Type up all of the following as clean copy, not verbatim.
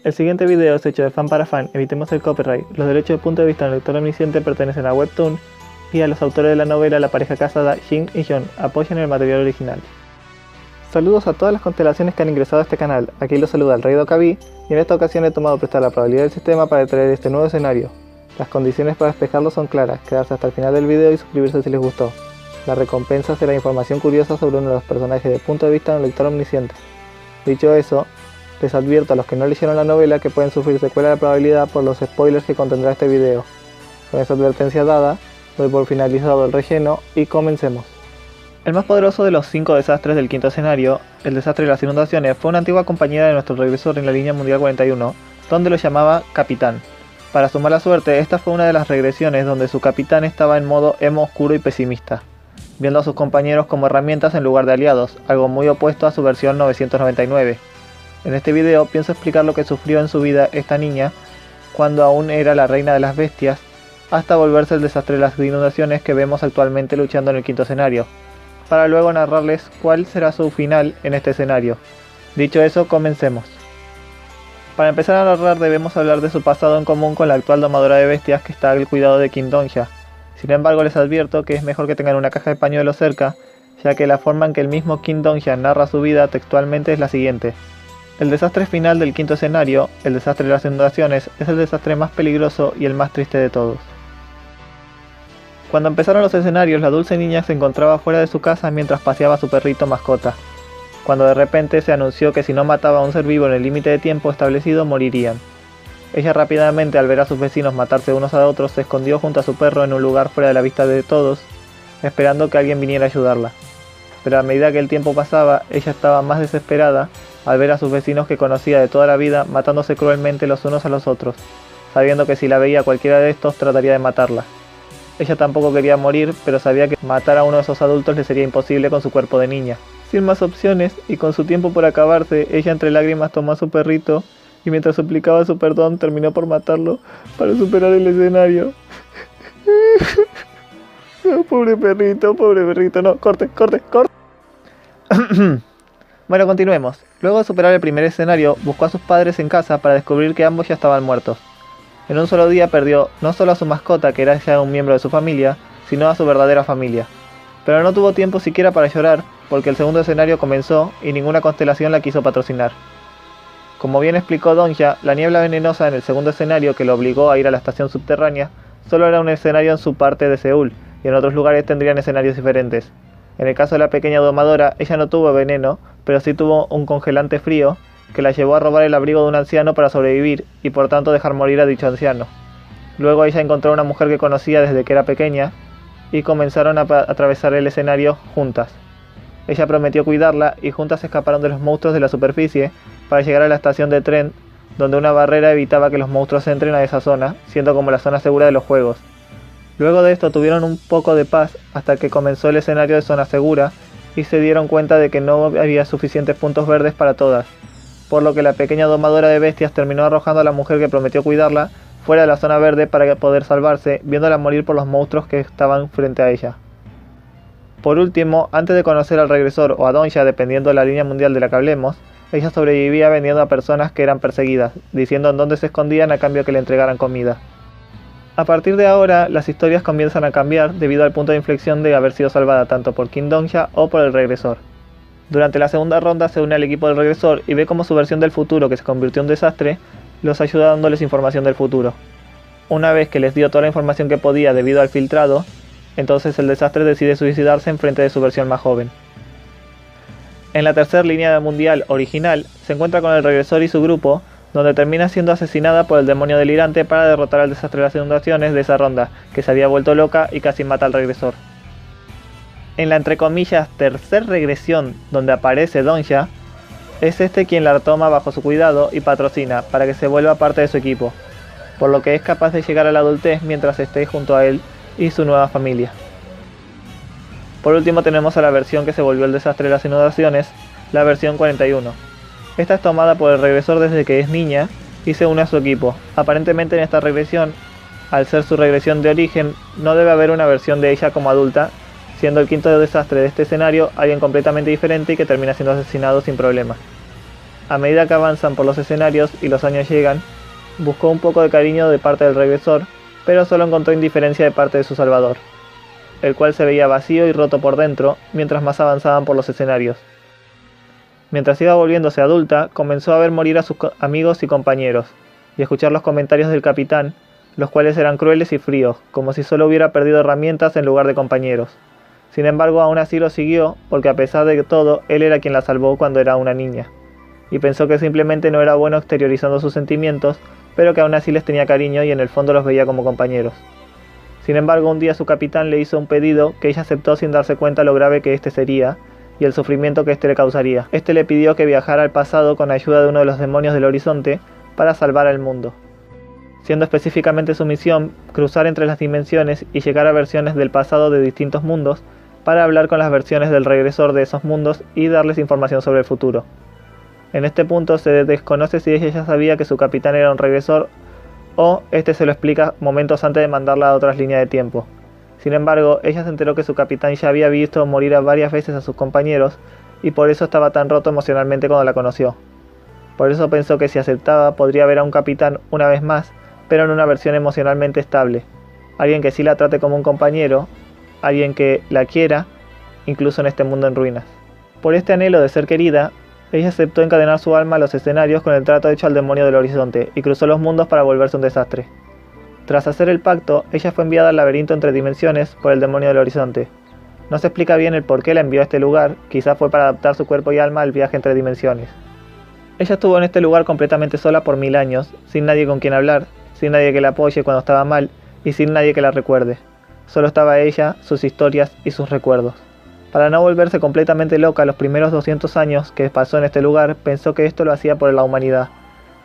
El siguiente video es hecho de fan para fan, evitemos el copyright. Los derechos de punto de vista del lector omnisciente pertenecen a Webtoon y a los autores de la novela La pareja casada, Jin y Yeon. Apoyen el material original. Saludos a todas las constelaciones que han ingresado a este canal. Aquí los saluda el Rey Dokabi y en esta ocasión he tomado prestar la probabilidad del sistema para traer este nuevo escenario. Las condiciones para despejarlo son claras, quedarse hasta el final del video y suscribirse si les gustó. La recompensa será información curiosa sobre uno de los personajes de punto de vista de un lector omnisciente. Dicho eso, les advierto a los que no leyeron la novela que pueden sufrir secuela de probabilidad por los spoilers que contendrá este video. Con esa advertencia dada, doy por finalizado el relleno y comencemos. El más poderoso de los 5 desastres del quinto escenario, el desastre de las inundaciones, fue una antigua compañera de nuestro regresor en la línea mundial 41, donde lo llamaba Capitán. Para su mala suerte, esta fue una de las regresiones donde su capitán estaba en modo emo oscuro y pesimista, viendo a sus compañeros como herramientas en lugar de aliados, algo muy opuesto a su versión 999. En este video pienso explicar lo que sufrió en su vida esta niña cuando aún era la reina de las bestias, hasta volverse el desastre de las inundaciones que vemos actualmente luchando en el quinto escenario, para luego narrarles cuál será su final en este escenario. Dicho eso, comencemos. Para empezar a narrar debemos hablar de su pasado en común con la actual domadora de bestias que está al cuidado de Kim Dong-hya. Sin embargo, les advierto que es mejor que tengan una caja de pañuelos cerca, ya que la forma en que el mismo Kim Dong-hya narra su vida textualmente es la siguiente. El desastre final del quinto escenario, el desastre de las inundaciones, es el desastre más peligroso y el más triste de todos. Cuando empezaron los escenarios, la dulce niña se encontraba fuera de su casa mientras paseaba a su perrito mascota, cuando de repente se anunció que si no mataba a un ser vivo en el límite de tiempo establecido, morirían. Ella rápidamente, al ver a sus vecinos matarse unos a otros, se escondió junto a su perro en un lugar fuera de la vista de todos, esperando que alguien viniera a ayudarla. Pero a medida que el tiempo pasaba, ella estaba más desesperada al ver a sus vecinos que conocía de toda la vida matándose cruelmente los unos a los otros, sabiendo que si la veía cualquiera de estos trataría de matarla. Ella tampoco quería morir, pero sabía que matar a uno de esos adultos le sería imposible con su cuerpo de niña. Sin más opciones, y con su tiempo por acabarse, ella entre lágrimas tomó a su perrito, y mientras suplicaba su perdón, terminó por matarlo para superar el escenario. No, pobre perrito, no, corte. Bueno, continuemos. Luego de superar el primer escenario, buscó a sus padres en casa para descubrir que ambos ya estaban muertos. En un solo día perdió no solo a su mascota, que era ya un miembro de su familia, sino a su verdadera familia. Pero no tuvo tiempo siquiera para llorar, porque el segundo escenario comenzó y ninguna constelación la quiso patrocinar. Como bien explicó Dong-hya, la niebla venenosa en el segundo escenario que lo obligó a ir a la estación subterránea solo era un escenario en su parte de Seúl, y en otros lugares tendrían escenarios diferentes. En el caso de la pequeña domadora, ella no tuvo veneno, pero sí tuvo un congelante frío que la llevó a robar el abrigo de un anciano para sobrevivir y por tanto dejar morir a dicho anciano. Luego ella encontró a una mujer que conocía desde que era pequeña y comenzaron a atravesar el escenario juntas. Ella prometió cuidarla y juntas escaparon de los monstruos de la superficie para llegar a la estación de tren, donde una barrera evitaba que los monstruos entren a esa zona, siendo como la zona segura de los juegos. Luego de esto tuvieron un poco de paz hasta que comenzó el escenario de zona segura y se dieron cuenta de que no había suficientes puntos verdes para todas, por lo que la pequeña domadora de bestias terminó arrojando a la mujer que prometió cuidarla fuera de la zona verde para poder salvarse, viéndola morir por los monstruos que estaban frente a ella. Por último, antes de conocer al regresor o a Dong-hya, dependiendo de la línea mundial de la que hablemos, ella sobrevivía vendiendo a personas que eran perseguidas, diciendo en dónde se escondían a cambio que le entregaran comida. A partir de ahora, las historias comienzan a cambiar debido al punto de inflexión de haber sido salvada tanto por Kim Dong-hya o por el regresor. Durante la segunda ronda se une al equipo del regresor y ve cómo su versión del futuro, que se convirtió en un desastre, los ayuda dándoles información del futuro. Una vez que les dio toda la información que podía debido al filtrado, entonces el desastre decide suicidarse en frente de su versión más joven. En la tercera línea mundial original se encuentra con el regresor y su grupo, donde termina siendo asesinada por el demonio delirante para derrotar al desastre de las inundaciones de esa ronda, que se había vuelto loca y casi mata al regresor. En la entre comillas tercer regresión donde aparece Dong-hya, es este quien la toma bajo su cuidado y patrocina para que se vuelva parte de su equipo, por lo que es capaz de llegar a la adultez mientras esté junto a él y su nueva familia. Por último tenemos a la versión que se volvió el desastre de las inundaciones, la versión 41. Esta es tomada por el regresor desde que es niña y se une a su equipo. Aparentemente en esta regresión, al ser su regresión de origen, no debe haber una versión de ella como adulta, siendo el quinto desastre de este escenario alguien completamente diferente y que termina siendo asesinado sin problema. A medida que avanzan por los escenarios y los años llegan, buscó un poco de cariño de parte del regresor, pero solo encontró indiferencia de parte de su salvador, el cual se veía vacío y roto por dentro mientras más avanzaban por los escenarios. Mientras iba volviéndose adulta, comenzó a ver morir a sus amigos y compañeros, y escuchar los comentarios del capitán, los cuales eran crueles y fríos, como si solo hubiera perdido herramientas en lugar de compañeros. Sin embargo, aún así lo siguió, porque a pesar de todo, él era quien la salvó cuando era una niña, y pensó que simplemente no era bueno exteriorizando sus sentimientos, pero que aún así les tenía cariño y en el fondo los veía como compañeros. Sin embargo, un día su capitán le hizo un pedido que ella aceptó sin darse cuenta lo grave que este sería, y el sufrimiento que este le causaría. Este le pidió que viajara al pasado con ayuda de uno de los demonios del horizonte para salvar al mundo, siendo específicamente su misión cruzar entre las dimensiones y llegar a versiones del pasado de distintos mundos para hablar con las versiones del regresor de esos mundos y darles información sobre el futuro. En este punto se desconoce si ella ya sabía que su capitán era un regresor o este se lo explica momentos antes de mandarla a otras líneas de tiempo. Sin embargo, ella se enteró que su capitán ya había visto morir a varias veces a sus compañeros y por eso estaba tan roto emocionalmente cuando la conoció. Por eso pensó que si aceptaba podría ver a un capitán una vez más, pero en una versión emocionalmente estable. Alguien que sí la trate como un compañero, alguien que la quiera, incluso en este mundo en ruinas. Por este anhelo de ser querida, ella aceptó encadenar su alma a los escenarios con el trato hecho al demonio del horizonte y cruzó los mundos para volverse un desastre. Tras hacer el pacto, ella fue enviada al laberinto entre dimensiones por el demonio del horizonte. No se explica bien el por qué la envió a este lugar, quizás fue para adaptar su cuerpo y alma al viaje entre dimensiones. Ella estuvo en este lugar completamente sola por 1000 años, sin nadie con quien hablar, sin nadie que la apoye cuando estaba mal y sin nadie que la recuerde. Solo estaba ella, sus historias y sus recuerdos. Para no volverse completamente loca los primeros 200 años que pasó en este lugar, pensó que esto lo hacía por la humanidad.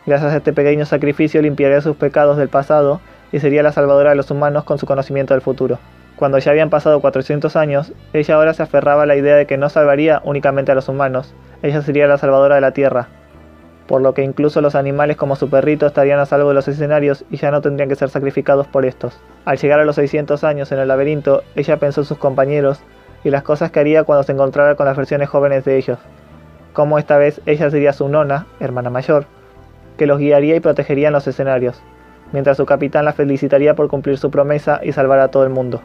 Gracias a este pequeño sacrificio limpiaría sus pecados del pasado y sería la salvadora de los humanos con su conocimiento del futuro. Cuando ya habían pasado 400 años, ella ahora se aferraba a la idea de que no salvaría únicamente a los humanos, ella sería la salvadora de la Tierra, por lo que incluso los animales como su perrito estarían a salvo de los escenarios y ya no tendrían que ser sacrificados por estos. Al llegar a los 600 años en el laberinto, ella pensó en sus compañeros y las cosas que haría cuando se encontrara con las versiones jóvenes de ellos, como esta vez ella sería su nona, hermana mayor, que los guiaría y protegería en los escenarios, mientras su capitán la felicitaría por cumplir su promesa y salvar a todo el mundo.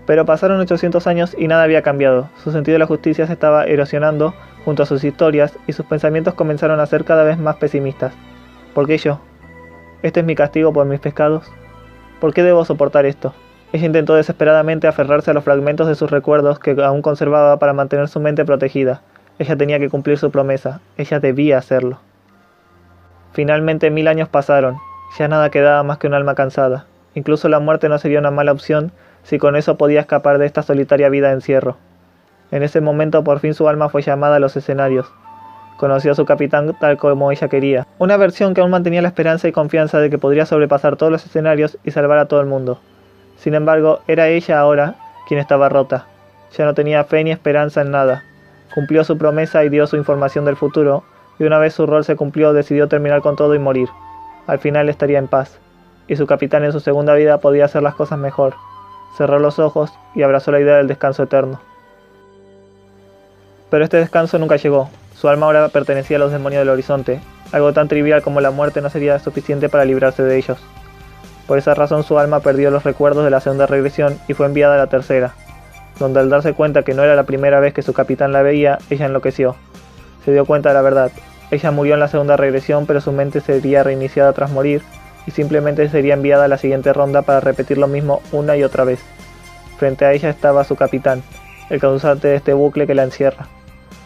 Pero pasaron 800 años y nada había cambiado, su sentido de la justicia se estaba erosionando junto a sus historias y sus pensamientos comenzaron a ser cada vez más pesimistas. ¿Por qué yo? ¿Este es mi castigo por mis pecados? ¿Por qué debo soportar esto? Ella intentó desesperadamente aferrarse a los fragmentos de sus recuerdos que aún conservaba para mantener su mente protegida. Ella tenía que cumplir su promesa, ella debía hacerlo. Finalmente 1000 años pasaron, ya nada quedaba más que un alma cansada. Incluso la muerte no sería una mala opción si con eso podía escapar de esta solitaria vida de encierro. En ese momento por fin su alma fue llamada a los escenarios. Conoció a su capitán tal como ella quería. Una versión que aún mantenía la esperanza y confianza de que podría sobrepasar todos los escenarios y salvar a todo el mundo. Sin embargo, era ella ahora quien estaba rota. Ya no tenía fe ni esperanza en nada. Cumplió su promesa y dio su información del futuro, y una vez su rol se cumplió decidió terminar con todo y morir. Al final estaría en paz, y su capitán en su segunda vida podía hacer las cosas mejor. Cerró los ojos y abrazó la idea del descanso eterno. Pero este descanso nunca llegó. Su alma ahora pertenecía a los demonios del horizonte. Algo tan trivial como la muerte no sería suficiente para librarse de ellos. Por esa razón su alma perdió los recuerdos de la segunda regresión y fue enviada a la tercera, donde al darse cuenta que no era la primera vez que su capitán la veía, ella enloqueció. Se dio cuenta de la verdad. Ella murió en la segunda regresión, pero su mente sería reiniciada tras morir y simplemente sería enviada a la siguiente ronda para repetir lo mismo una y otra vez. Frente a ella estaba su capitán, el causante de este bucle que la encierra.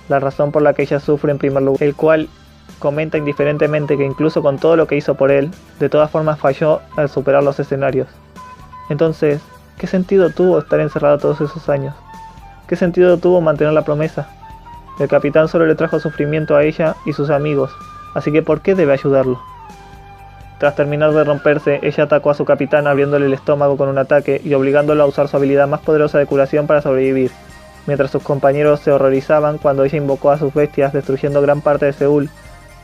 La razón por la que ella sufre en primer lugar, el cual comenta indiferentemente que incluso con todo lo que hizo por él, de todas formas falló al superar los escenarios. Entonces, ¿qué sentido tuvo estar encerrado todos esos años? ¿Qué sentido tuvo mantener la promesa? El capitán solo le trajo sufrimiento a ella y sus amigos, así que ¿por qué debe ayudarlo? Tras terminar de romperse, ella atacó a su capitán abriéndole el estómago con un ataque y obligándolo a usar su habilidad más poderosa de curación para sobrevivir, mientras sus compañeros se horrorizaban cuando ella invocó a sus bestias destruyendo gran parte de Seúl,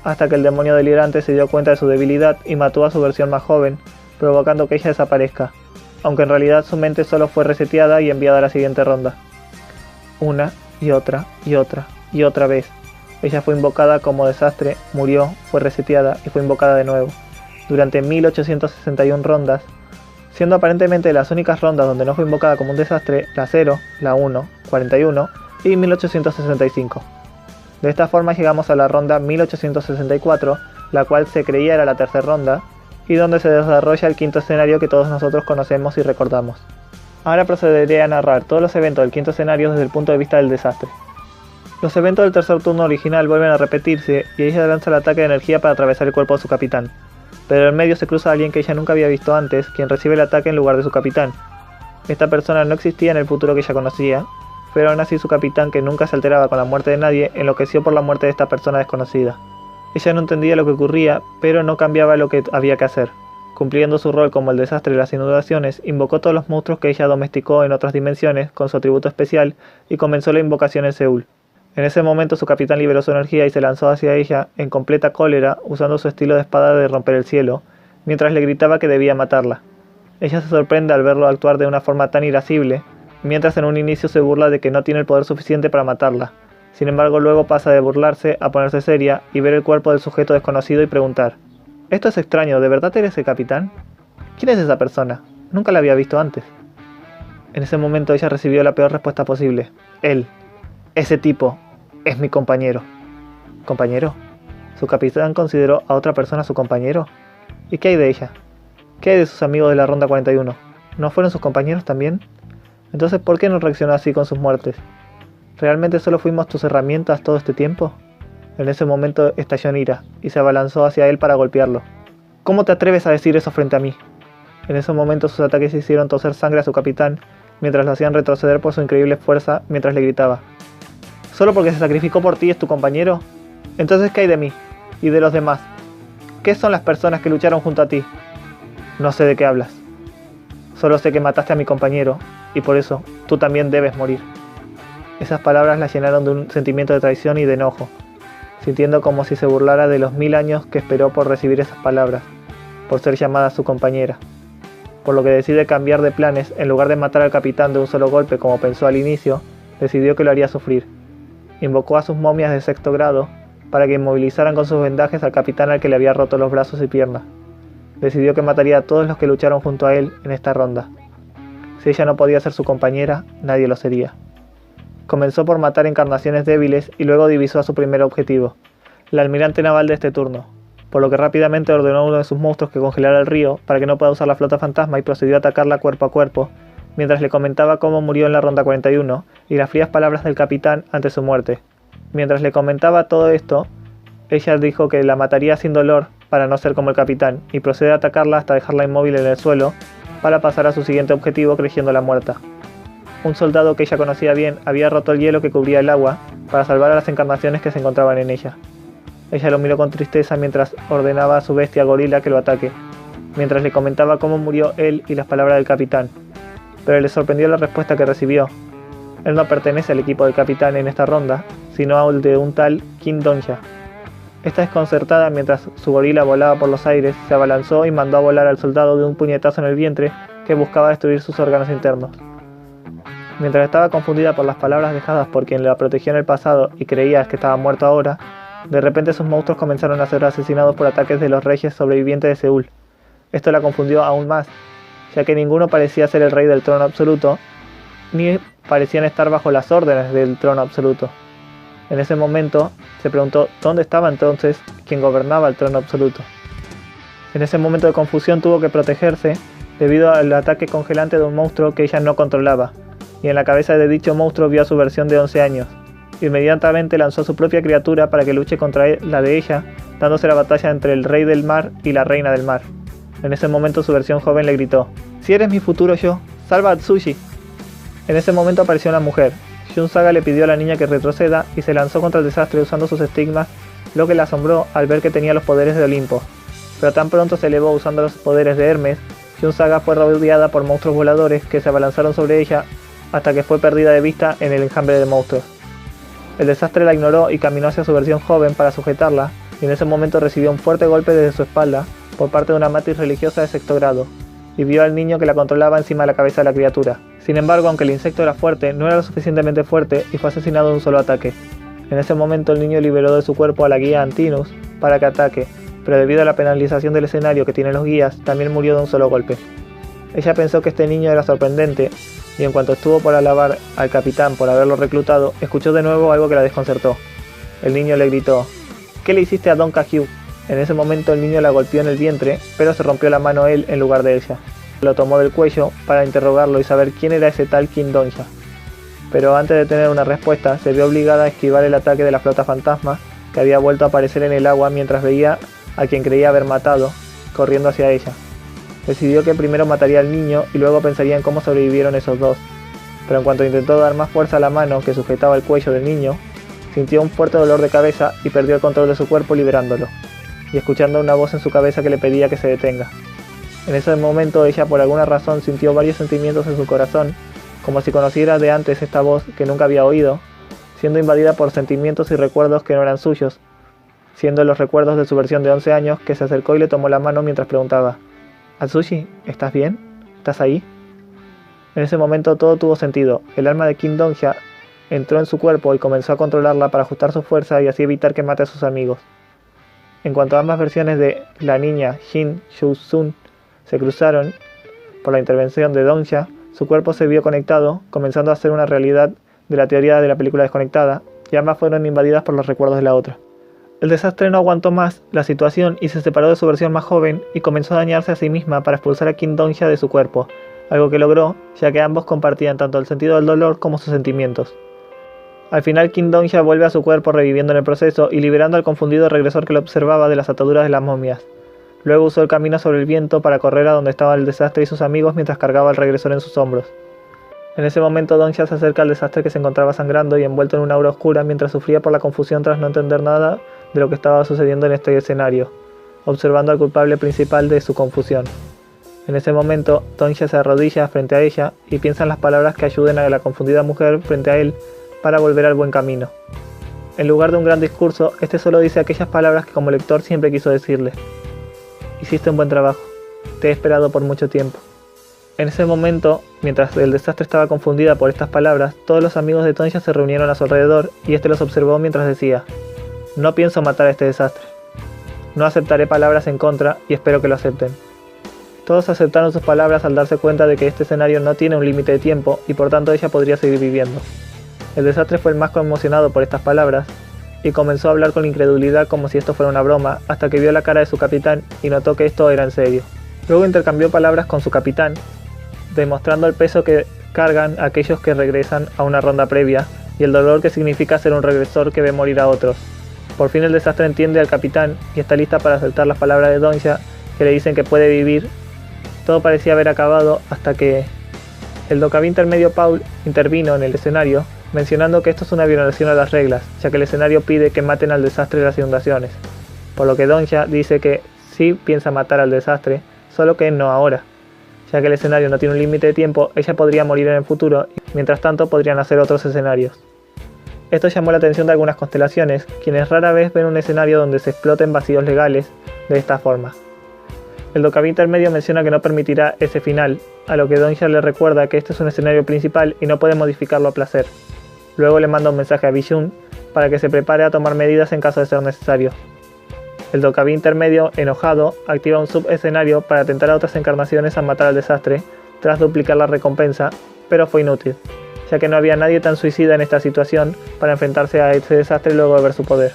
hasta que el demonio delirante se dio cuenta de su debilidad y mató a su versión más joven, provocando que ella desaparezca, aunque en realidad su mente solo fue reseteada y enviada a la siguiente ronda. Una y otra y otra y otra vez. Ella fue invocada como desastre, murió, fue reseteada y fue invocada de nuevo, durante 1861 rondas, siendo aparentemente las únicas rondas donde no fue invocada como un desastre la 0, la 1, 41 y 1865. De esta forma llegamos a la ronda 1864, la cual se creía era la tercera ronda, y donde se desarrolla el quinto escenario que todos nosotros conocemos y recordamos. Ahora procederé a narrar todos los eventos del quinto escenario desde el punto de vista del desastre. Los eventos del tercer turno original vuelven a repetirse y ella lanza el ataque de energía para atravesar el cuerpo de su capitán, pero en medio se cruza alguien que ella nunca había visto antes, quien recibe el ataque en lugar de su capitán. Esta persona no existía en el futuro que ella conocía, pero aún así su capitán, que nunca se alteraba con la muerte de nadie, enloqueció por la muerte de esta persona desconocida. Ella no entendía lo que ocurría, pero no cambiaba lo que había que hacer. Cumpliendo su rol como el desastre de las inundaciones, invocó todos los monstruos que ella domesticó en otras dimensiones con su atributo especial y comenzó la invocación en Seúl. En ese momento su capitán liberó su energía y se lanzó hacia ella en completa cólera, usando su estilo de espada de romper el cielo, mientras le gritaba que debía matarla. Ella se sorprende al verlo actuar de una forma tan irascible, mientras en un inicio se burla de que no tiene el poder suficiente para matarla. Sin embargo, luego pasa de burlarse a ponerse seria y ver el cuerpo del sujeto desconocido y preguntar: «Esto es extraño, ¿de verdad eres el capitán? ¿Quién es esa persona? Nunca la había visto antes». En ese momento ella recibió la peor respuesta posible. «Él, ese tipo, es mi compañero». ¿Compañero? ¿Su capitán consideró a otra persona su compañero? ¿Y qué hay de ella? ¿Qué hay de sus amigos de la ronda 41? ¿No fueron sus compañeros también? Entonces, ¿por qué no reaccionó así con sus muertes? ¿Realmente solo fuimos tus herramientas todo este tiempo? En ese momento estalló en ira y se abalanzó hacia él para golpearlo. ¿Cómo te atreves a decir eso frente a mí? En ese momento sus ataques hicieron toser sangre a su capitán, mientras lo hacían retroceder por su increíble fuerza, mientras le gritaba: ¿Solo porque se sacrificó por ti es tu compañero? Entonces, ¿qué hay de mí? ¿Y de los demás? ¿Qué son las personas que lucharon junto a ti? No sé de qué hablas. Solo sé que mataste a mi compañero, y por eso tú también debes morir. Esas palabras la llenaron de un sentimiento de traición y de enojo, sintiendo como si se burlara de los 1000 años que esperó por recibir esas palabras, por ser llamada su compañera. Por lo que decide cambiar de planes. En lugar de matar al capitán de un solo golpe como pensó al inicio, decidió que lo haría sufrir. Invocó a sus momias de sexto grado para que inmovilizaran con sus vendajes al capitán al que le había roto los brazos y piernas. Decidió que mataría a todos los que lucharon junto a él en esta ronda. Si ella no podía ser su compañera, nadie lo sería. Comenzó por matar encarnaciones débiles y luego divisó a su primer objetivo, el almirante naval de este turno, por lo que rápidamente ordenó a uno de sus monstruos que congelara el río para que no pueda usar la flota fantasma y procedió a atacarla cuerpo a cuerpo, mientras le comentaba cómo murió en la ronda 41 y las frías palabras del capitán ante su muerte. Mientras le comentaba todo esto, ella dijo que la mataría sin dolor para no ser como el capitán, y procede a atacarla hasta dejarla inmóvil en el suelo para pasar a su siguiente objetivo creyéndola muerta. Un soldado que ella conocía bien había roto el hielo que cubría el agua para salvar a las encarnaciones que se encontraban en ella. Ella lo miró con tristeza mientras ordenaba a su bestia gorila que lo ataque, mientras le comentaba cómo murió él y las palabras del capitán, pero le sorprendió la respuesta que recibió. Él no pertenece al equipo del capitán en esta ronda, sino al de un tal Kim Dong-ja. Esta desconcertada, mientras su gorila volaba por los aires, se abalanzó y mandó a volar al soldado de un puñetazo en el vientre que buscaba destruir sus órganos internos. Mientras estaba confundida por las palabras dejadas por quien la protegió en el pasado y creía que estaba muerto ahora, de repente sus monstruos comenzaron a ser asesinados por ataques de los reyes sobrevivientes de Seúl. Esto la confundió aún más, ya que ninguno parecía ser el rey del trono absoluto, ni parecían estar bajo las órdenes del trono absoluto. En ese momento se preguntó dónde estaba entonces quien gobernaba el trono absoluto. En ese momento de confusión tuvo que protegerse debido al ataque congelante de un monstruo que ella no controlaba, y en la cabeza de dicho monstruo vio a su versión de 11 años. Inmediatamente lanzó a su propia criatura para que luche contra la de ella, dándose la batalla entre el rey del mar y la reina del mar. En ese momento su versión joven le gritó: «Si eres mi futuro yo, salva a Tsushi». En ese momento apareció una mujer. Shun Saga le pidió a la niña que retroceda y se lanzó contra el desastre usando sus estigmas, lo que la asombró al ver que tenía los poderes de Olimpo. Pero tan pronto se elevó usando los poderes de Hermes, Shun Saga fue rodeada por monstruos voladores que se abalanzaron sobre ella hasta que fue perdida de vista en el enjambre de monstruos. El desastre la ignoró y caminó hacia su versión joven para sujetarla, y en ese momento recibió un fuerte golpe desde su espalda por parte de una matriz religiosa de sexto grado, y vio al niño que la controlaba encima de la cabeza de la criatura. Sin embargo, aunque el insecto era fuerte, no era lo suficientemente fuerte y fue asesinado de un solo ataque. En ese momento el niño liberó de su cuerpo a la guía Antinous para que ataque, pero debido a la penalización del escenario que tienen los guías, también murió de un solo golpe. Ella pensó que este niño era sorprendente, y en cuanto estuvo por alabar al capitán por haberlo reclutado, escuchó de nuevo algo que la desconcertó. El niño le gritó: ¿Qué le hiciste a Don Cahill? En ese momento el niño la golpeó en el vientre, pero se rompió la mano él en lugar de ella. Lo tomó del cuello para interrogarlo y saber quién era ese tal King Donja. Pero antes de tener una respuesta, se vio obligada a esquivar el ataque de la flota fantasma, que había vuelto a aparecer en el agua mientras veía a quien creía haber matado, corriendo hacia ella. Decidió que primero mataría al niño y luego pensaría en cómo sobrevivieron esos dos, pero en cuanto intentó dar más fuerza a la mano que sujetaba el cuello del niño, sintió un fuerte dolor de cabeza y perdió el control de su cuerpo liberándolo, y escuchando una voz en su cabeza que le pedía que se detenga. En ese momento ella por alguna razón sintió varios sentimientos en su corazón, como si conociera de antes esta voz que nunca había oído, siendo invadida por sentimientos y recuerdos que no eran suyos, siendo los recuerdos de su versión de 11 años que se acercó y le tomó la mano mientras preguntaba: «Atsushi, ¿estás bien? ¿Estás ahí?». En ese momento todo tuvo sentido. El alma de King Donja entró en su cuerpo y comenzó a controlarla para ajustar su fuerza y así evitar que mate a sus amigos. En cuanto a ambas versiones de la niña Jin Shou-sun se cruzaron por la intervención de Donja, su cuerpo se vio conectado, comenzando a ser una realidad de la teoría de la película desconectada, y ambas fueron invadidas por los recuerdos de la otra. El desastre no aguantó más la situación y se separó de su versión más joven y comenzó a dañarse a sí misma para expulsar a King Donja de su cuerpo, algo que logró, ya que ambos compartían tanto el sentido del dolor como sus sentimientos. Al final King Donja vuelve a su cuerpo reviviendo en el proceso y liberando al confundido regresor que lo observaba de las ataduras de las momias. Luego usó el camino sobre el viento para correr a donde estaba el desastre y sus amigos mientras cargaba al regresor en sus hombros. En ese momento Donja se acerca al desastre que se encontraba sangrando y envuelto en una aura oscura mientras sufría por la confusión tras no entender nada de lo que estaba sucediendo en este escenario, observando al culpable principal de su confusión. En ese momento, Donja se arrodilla frente a ella y piensa en las palabras que ayuden a la confundida mujer frente a él para volver al buen camino. En lugar de un gran discurso, este solo dice aquellas palabras que como lector siempre quiso decirle: «Hiciste un buen trabajo, te he esperado por mucho tiempo». En ese momento, mientras el desastre estaba confundida por estas palabras, todos los amigos de Donja se reunieron a su alrededor y este los observó mientras decía: «No pienso matar a este desastre. No aceptaré palabras en contra y espero que lo acepten». Todos aceptaron sus palabras al darse cuenta de que este escenario no tiene un límite de tiempo y por tanto ella podría seguir viviendo. El desastre fue el más conmocionado por estas palabras y comenzó a hablar con incredulidad como si esto fuera una broma hasta que vio la cara de su capitán y notó que esto era en serio. Luego intercambió palabras con su capitán, demostrando el peso que cargan aquellos que regresan a una ronda previa y el dolor que significa ser un regresor que ve morir a otros. Por fin el desastre entiende al capitán y está lista para aceptar las palabras de Donja que le dicen que puede vivir. Todo parecía haber acabado hasta que el Dokkaebi intermedio Paul intervino en el escenario, mencionando que esto es una violación a las reglas, ya que el escenario pide que maten al desastre de las inundaciones, por lo que Donja dice que sí piensa matar al desastre, solo que no ahora. Ya que el escenario no tiene un límite de tiempo, ella podría morir en el futuro y mientras tanto podrían hacer otros escenarios. Esto llamó la atención de algunas constelaciones, quienes rara vez ven un escenario donde se exploten vacíos legales de esta forma. El Dokkaebi intermedio menciona que no permitirá ese final, a lo que Donja le recuerda que este es un escenario principal y no puede modificarlo a placer. Luego le manda un mensaje a Bijun para que se prepare a tomar medidas en caso de ser necesario. El Dokkaebi intermedio, enojado, activa un subescenario para tentar a otras encarnaciones a matar al desastre, tras duplicar la recompensa, pero fue inútil, ya que no había nadie tan suicida en esta situación para enfrentarse a este desastre luego de ver su poder.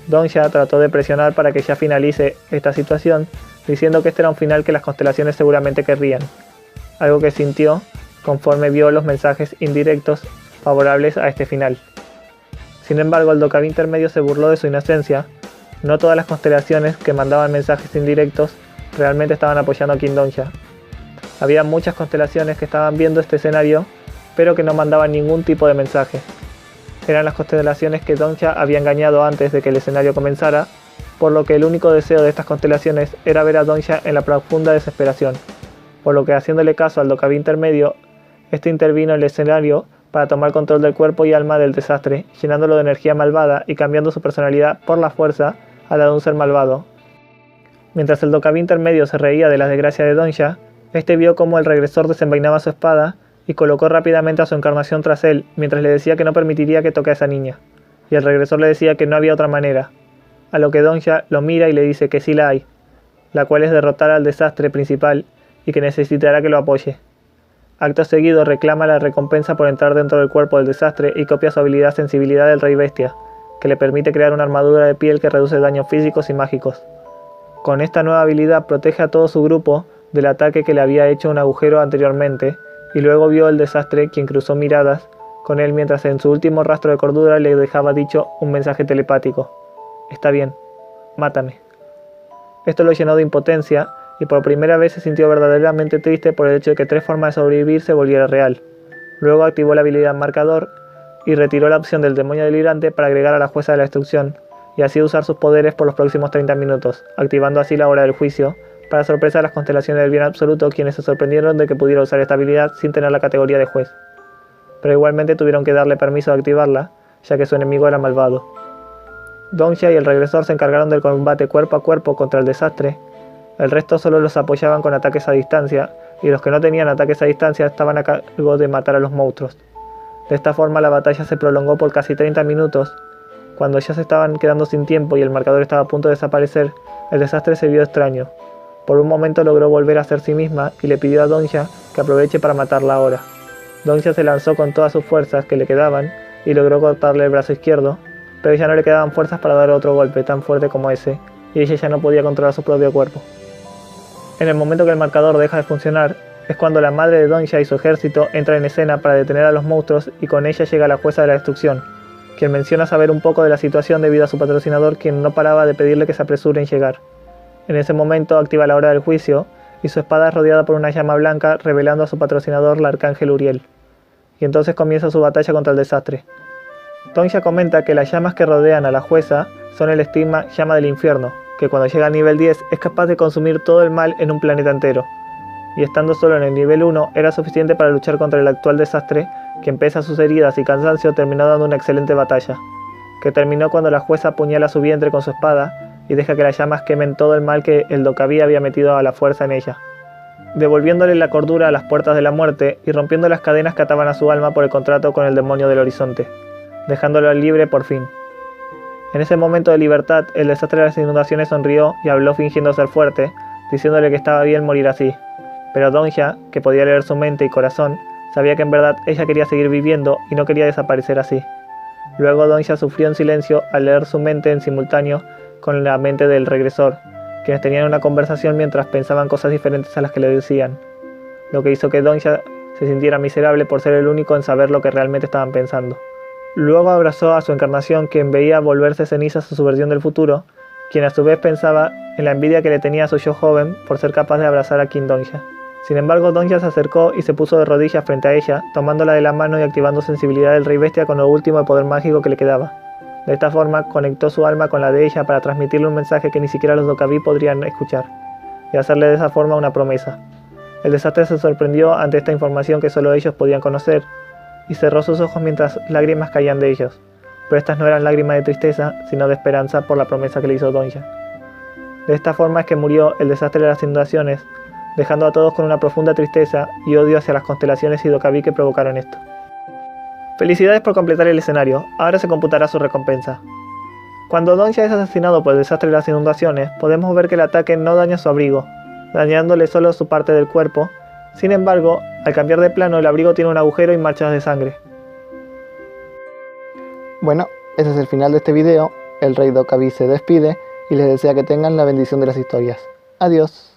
Donja trató de presionar para que ya finalice esta situación, diciendo que este era un final que las constelaciones seguramente querrían, algo que sintió conforme vio los mensajes indirectos favorables a este final. Sin embargo, el Dokkaebi intermedio se burló de su inocencia. No todas las constelaciones que mandaban mensajes indirectos realmente estaban apoyando a King Donja. Había muchas constelaciones que estaban viendo este escenario, pero que no mandaban ningún tipo de mensaje. Eran las constelaciones que Donja había engañado antes de que el escenario comenzara, por lo que el único deseo de estas constelaciones era ver a Donja en la profunda desesperación, por lo que haciéndole caso al Dokkaebi intermedio, este intervino en el escenario para tomar control del cuerpo y alma del desastre, llenándolo de energía malvada y cambiando su personalidad por la fuerza a la de un ser malvado. Mientras el Dokkaebi intermedio se reía de las desgracias de Donja, este vio cómo el regresor desenvainaba su espada y colocó rápidamente a su encarnación tras él, mientras le decía que no permitiría que toque a esa niña. y el regresor le decía que no había otra manera, a lo que Dongya lo mira y le dice que sí la hay, la cual es derrotar al desastre principal y que necesitará que lo apoye. Acto seguido reclama la recompensa por entrar dentro del cuerpo del desastre y copia su habilidad sensibilidad del Rey Bestia, que le permite crear una armadura de piel que reduce daños físicos y mágicos. Con esta nueva habilidad protege a todo su grupo del ataque que le había hecho un agujero anteriormente, y luego vio el desastre, quien cruzó miradas con él mientras en su último rastro de cordura le dejaba dicho un mensaje telepático: «Está bien, mátame». Esto lo llenó de impotencia, y por primera vez se sintió verdaderamente triste por el hecho de que 3 formas de sobrevivir se volviera real. Luego activó la habilidad marcador y retiró la opción del demonio delirante para agregar a la jueza de la destrucción, y así usar sus poderes por los próximos 30 minutos, activando así la hora del juicio, para sorpresa de las constelaciones del bien absoluto, quienes se sorprendieron de que pudiera usar esta habilidad sin tener la categoría de juez. Pero igualmente tuvieron que darle permiso de activarla, ya que su enemigo era malvado. Dongya y el regresor se encargaron del combate cuerpo a cuerpo contra el desastre. El resto solo los apoyaban con ataques a distancia, y los que no tenían ataques a distancia estaban a cargo de matar a los monstruos. De esta forma la batalla se prolongó por casi 30 minutos. Cuando ya se estaban quedando sin tiempo y el marcador estaba a punto de desaparecer, el desastre se vio extraño. Por un momento logró volver a ser sí misma y le pidió a Dongya que aproveche para matarla ahora. Dongya se lanzó con todas sus fuerzas que le quedaban y logró cortarle el brazo izquierdo, pero ya no le quedaban fuerzas para dar otro golpe tan fuerte como ese, y ella ya no podía controlar su propio cuerpo. En el momento que el marcador deja de funcionar, es cuando la madre de Dongya y su ejército entran en escena para detener a los monstruos, y con ella llega la jueza de la destrucción, quien menciona saber un poco de la situación debido a su patrocinador, quien no paraba de pedirle que se apresure en llegar. En ese momento activa la hora del juicio, y su espada es rodeada por una llama blanca, revelando a su patrocinador, el arcángel Uriel. Y entonces comienza su batalla contra el desastre. Dongya comenta que las llamas que rodean a la jueza son el estigma llama del infierno, que cuando llega al nivel 10 es capaz de consumir todo el mal en un planeta entero. Y estando solo en el nivel 1 era suficiente para luchar contra el actual desastre, quien pese a sus heridas y cansancio terminó dando una excelente batalla, que terminó cuando la jueza apuñala su vientre con su espada y deja que las llamas quemen todo el mal que el Dokkaebi había metido a la fuerza en ella, devolviéndole la cordura a las puertas de la muerte y rompiendo las cadenas que ataban a su alma por el contrato con el demonio del horizonte, dejándolo libre por fin. En ese momento de libertad, el desastre de las inundaciones sonrió y habló fingiendo ser fuerte, diciéndole que estaba bien morir así. Pero Dongya, que podía leer su mente y corazón, sabía que en verdad ella quería seguir viviendo y no quería desaparecer así. Luego Dongya sufrió en silencio al leer su mente en simultáneo con la mente del regresor, quienes tenían una conversación mientras pensaban cosas diferentes a las que le decían, lo que hizo que Dongya se sintiera miserable por ser el único en saber lo que realmente estaban pensando. Luego abrazó a su encarnación, quien veía volverse cenizas a su versión del futuro, quien a su vez pensaba en la envidia que le tenía a su yo joven por ser capaz de abrazar a King Dongya. Sin embargo, Dongya se acercó y se puso de rodillas frente a ella, tomándola de la mano y activando sensibilidad del Rey Bestia con lo último de poder mágico que le quedaba. De esta forma, conectó su alma con la de ella para transmitirle un mensaje que ni siquiera los Dokkaebi podrían escuchar, y hacerle de esa forma una promesa. El desastre se sorprendió ante esta información que solo ellos podían conocer, y cerró sus ojos mientras lágrimas caían de ellos, pero estas no eran lágrimas de tristeza, sino de esperanza por la promesa que le hizo Dongya. De esta forma es que murió el desastre de las inundaciones, dejando a todos con una profunda tristeza y odio hacia las constelaciones y Dokkaebi que provocaron esto. Felicidades por completar el escenario, ahora se computará su recompensa. Cuando Dongya es asesinado por el desastre de las inundaciones, podemos ver que el ataque no daña su abrigo, dañándole solo su parte del cuerpo. Sin embargo, al cambiar de plano el abrigo tiene un agujero y manchas de sangre. Bueno, ese es el final de este video. El Rey Dokkaebi se despide y les desea que tengan la bendición de las historias. Adiós.